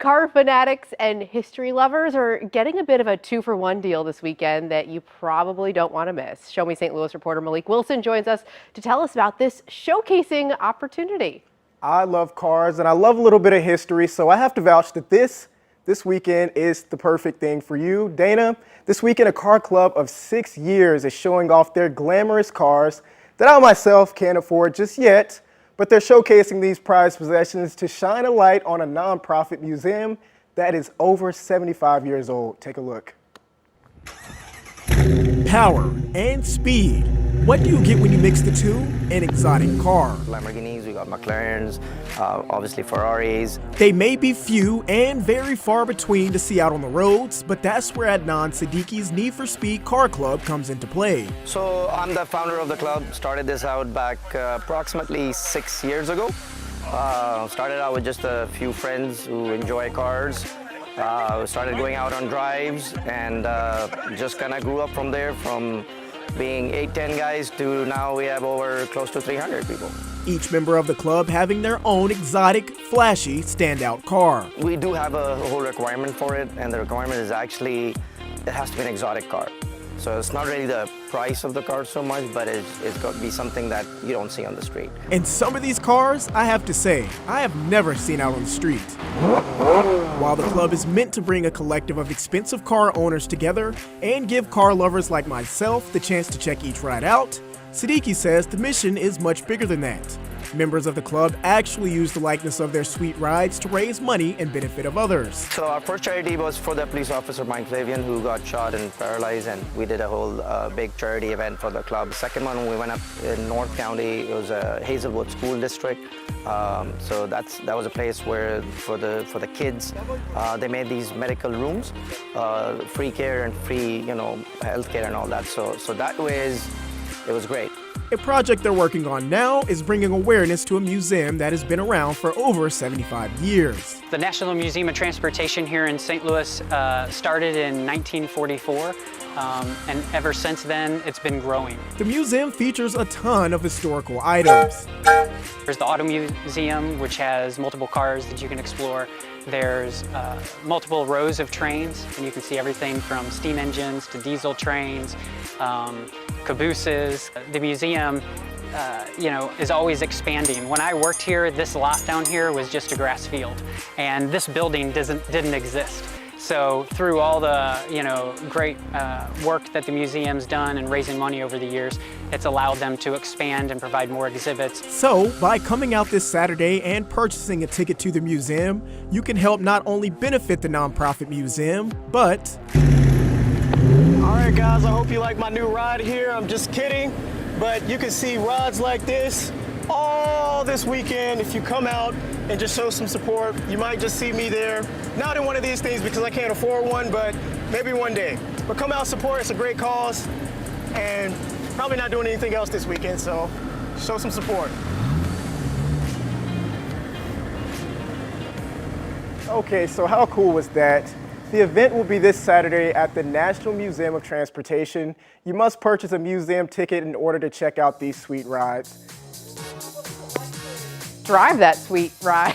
Car fanatics and history lovers are getting a bit of a 2-for-1 deal this weekend that you probably don't want to miss. Show Me St. Louis reporter Malik Wilson joins us to tell us about this showcasing opportunity. I love cars and I love a little bit of history, so I have to vouch that this weekend is the perfect thing for you. Dana, this weekend a car club of 6 years is showing off their glamorous cars that I myself can't afford just yet, but they're showcasing these prized possessions to shine a light on a nonprofit museum that is over 75 years old. Take a look. Power and speed. What do you get when you mix the two? An exotic car. Lamborghinis, we got McLarens, obviously Ferraris. They may be few and very far between to see out on the roads, but that's where Adnan Siddiqui's Need for Speed Car Club comes into play. So I'm the founder of the club, started this out back approximately 6 years ago. Started out with just a few friends who enjoy cars. Started going out on drives and just kind of grew up from there, from being 8-10 guys to now we have over close to 300 people. Each member of the club having their own exotic, flashy, standout car. We do have a whole requirement for it, and the requirement is actually it has to be an exotic car. So it's not really the price of the car so much, but it's got to be something that you don't see on the street. And some of these cars, I have to say, I have never seen out on the street. While the club is meant to bring a collective of expensive car owners together and give car lovers like myself the chance to check each ride out, Siddiqui says the mission is much bigger than that. Members of the club actually use the likeness of their sweet rides to raise money and benefit of others. So our first charity was for the police officer Mike Flavian, who got shot and paralyzed, and we did a whole big charity event for the club. The second one, we went up in North County. It was a Hazelwood School District. So that was a place where for the kids, they made these medical rooms, free care and free, health care and all that. So that way it was great. A project they're working on now is bringing awareness to a museum that has been around for over 75 years. The National Museum of Transportation here in St. Louis started in 1944, and ever since then it's been growing. The museum features a ton of historical items. There's the Auto Museum, which has multiple cars that you can explore. There's multiple rows of trains, and you can see everything from steam engines to diesel trains, cabooses. The museum, is always expanding. When I worked here, this lot down here was just a grass field, and this building didn't exist. So through all the great work that the museum's done and raising money over the years, it's allowed them to expand and provide more exhibits. So by coming out this Saturday and purchasing a ticket to the museum, you can help not only benefit the nonprofit museum, but... All right, guys, I hope you like my new ride here. I'm just kidding, but you can see rides like this all this weekend. If you come out and just show some support, you might just see me there. Not in one of these things because I can't afford one, but maybe one day. But come out, support. It's a great cause, and probably not doing anything else this weekend, so show some support. Okay, so how cool was that? The event will be this Saturday at the National Museum of Transportation. You must purchase a museum ticket in order to check out these sweet rides. Drive that sweet ride.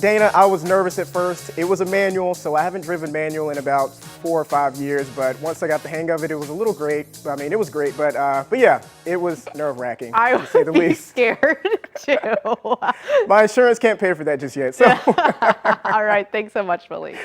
Dana, I was nervous at first. It was a manual, so I haven't driven manual in about 4 or 5 years, but once I got the hang of it, it was a little great. I mean, it was great, but yeah, it was nerve-wracking, to say the least. Scared too. My insurance can't pay for that just yet, so. All right, thanks so much, Malik.